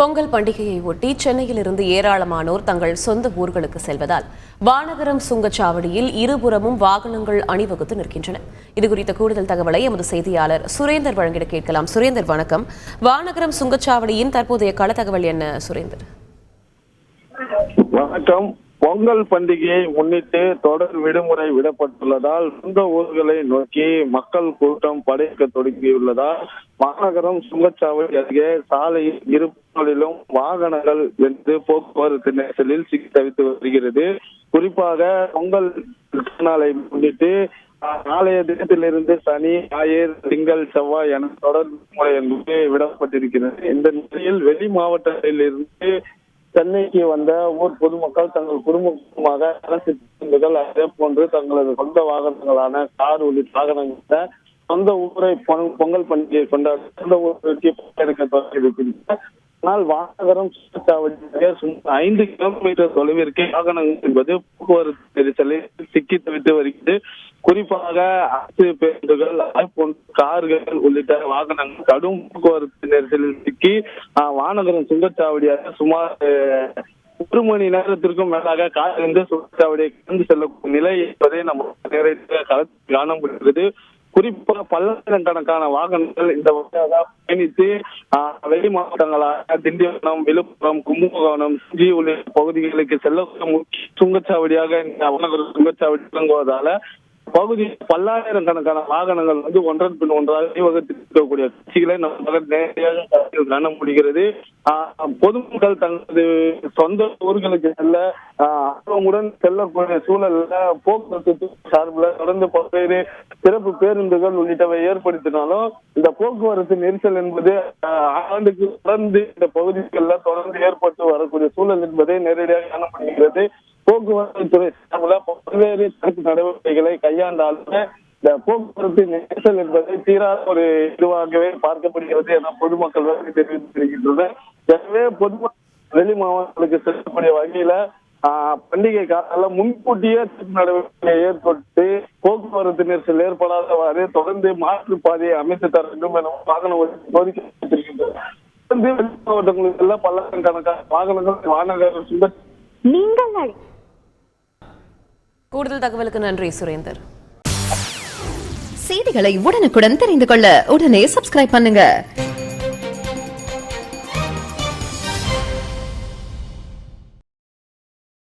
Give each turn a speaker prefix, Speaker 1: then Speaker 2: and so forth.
Speaker 1: பொங்கல் பண்டிகையை ஒட்டி சென்னையில் இருந்து ஏராளமானோர் தங்கள் சொந்த ஊர்களுக்கு செல்வதால் வானகரம் சுங்கச்சாவடியில் இருபுறமும் வாகனங்கள் அணிவகுத்து நிற்கின்றன. இதுகுறித்த கூடுதல் தகவலை எமது செய்தியாளர் சுரேந்தர் வழங்கிட கேட்கலாம். சுரேந்தர், வணக்கம். வானகரம் சுங்கச்சாவடியின் தற்போதைய கள தகவல் என்ன சுரேந்தர்?
Speaker 2: வணக்கம். பொங்கல் பண்டிகையை முன்னிட்டு தொடர் விடுமுறை விடப்பட்டுள்ளதால் சொந்த ஊர்களை நோக்கி மக்கள் கூட்டம் படைக்க தொடங்கியுள்ளதால் மாநகரம் சுங்கச்சாவடி அருகே சாலையில் இருப்புகளிலும் வாகனங்கள் வென்று போக்குவரத்து நெரிசலில் சிக்கி தவித்து வருகிறது. குறிப்பாக பொங்கல் நாளை முன்னிட்டு நாளைய தினத்திலிருந்து சனி, ஞாயிறு, திங்கள், செவ்வாய் என தொடர் விடுமுறை என்பது விடப்பட்டிருக்கிறது. இந்த நிலையில் வெளி மாவட்டத்தில் இருந்து சென்னைக்கு வந்த ஊர் பொதுமக்கள் தங்கள் குடும்பமாக அரசு பேருந்துகள் அதே போன்று தங்களது சொந்த வாகனங்களான கார் உள்ளிட்ட வாகனங்களை சொந்த ஊரை பொங்கல் பண்டிகையை கொண்டாட சொந்த ஊருக்கு எடுக்க தொடங்கியிருக்கின்றனர். ஆனால் வானகரம் சுற்றுச்சாவடியாக சுமார் 5 கிலோமீட்டர் தொலைவிற்கு வாகனங்கள் என்பது போக்குவரத்து நெரிசலில் சிக்கி தவித்து வருகிறது. குறிப்பாக அரசு பேருந்துகள் கார்கள் உள்ளிட்ட வாகனங்கள் கடும் போக்குவரத்து நெரிசலில் சிக்கி வானகரம் சுங்கச்சாவடியாக சுமார் 1 மணி நேரத்திற்கும் மேலாக காரிலிருந்து சுங்கச்சாவடியை கடந்து செல்லக்கூடிய நிலை என்பதை நம்ம நேரடியாக களத்தில் காண முடிகிறது. குறிப்பாக பல்லாயிரக்கணக்கான வாகனங்கள் இந்த வழியாக பயணித்து வெளி மாவட்டங்களாக திண்டிவனம், விழுப்புரம், கும்பகோணம், செஞ்சி உள்ளிட்ட பகுதிகளுக்கு செல்லக்கூடிய முக்கிய சுங்கச்சாவடியாக வானகரம் சுங்கச்சாவடி விளங்குவதால பகுதியில் பல்லாயிரக்கணக்கான வாகனங்கள் வந்து ஒன்றன் பின் ஒன்றாக அணிவகுத்திருக்கக்கூடிய காட்சிகளை நம்ம நேரடியாக காண முடிகிறது. பொதுமக்கள் தங்களது சொந்த ஊர்களுக்கு செல்ல ஆர்வமுடன் செல்லக்கூடிய சூழல்ல போக்குவரத்து சார்பில் தொடர்ந்து பல்வேறு சிறப்பு பேருந்துகள் உள்ளிட்டவை ஏற்படுத்தினாலும் இந்த போக்குவரத்து நெரிசல் என்பது ஆண்டுக்கு தொடர்ந்து இந்த பகுதிகளில் தொடர்ந்து ஏற்பட்டு வரக்கூடிய சூழல் என்பதை நேரடியாக காணப்படுகிறது. போக்குவரத்து துறை சார்பில் பல்வேறு தடுப்பு நடவடிக்கைகளை கையாண்டாலும் இந்த போக்குவரத்து நெரிசல் என்பதை தீராத ஒரு இதுவாகவே பார்க்கப்படுகிறது என பொதுமக்கள் தெரிவித்திருக்கின்றனர். எனவே பொதுமக்கள் வெளி மாவட்டங்களுக்கு செல்லக்கூடிய வகையில பண்டிகை கால முன்கூட்டியே தடுப்பு நடவடிக்கை ஏற்பட்டு போக்குவரத்து நெரிசல் ஏற்படாதவாறு தொடர்ந்து மாற்று பாதையை அமைத்து தர வேண்டும் என வாகன கோரிக்கை வைத்திருக்கின்றனர். வெளி மாவட்டங்களுக்கு எல்லாம் பல்லாயிரக்கணக்கான வாகனங்கள் வானகரம் சுங்க
Speaker 1: கூடுதல் தகவலுக்கு நன்றி சுரேந்தர்.
Speaker 3: செய்திகளை உடனுக்குடன் தெரிந்து கொள்ள உடனே சப்ஸ்கிரைப் பண்ணுங்க.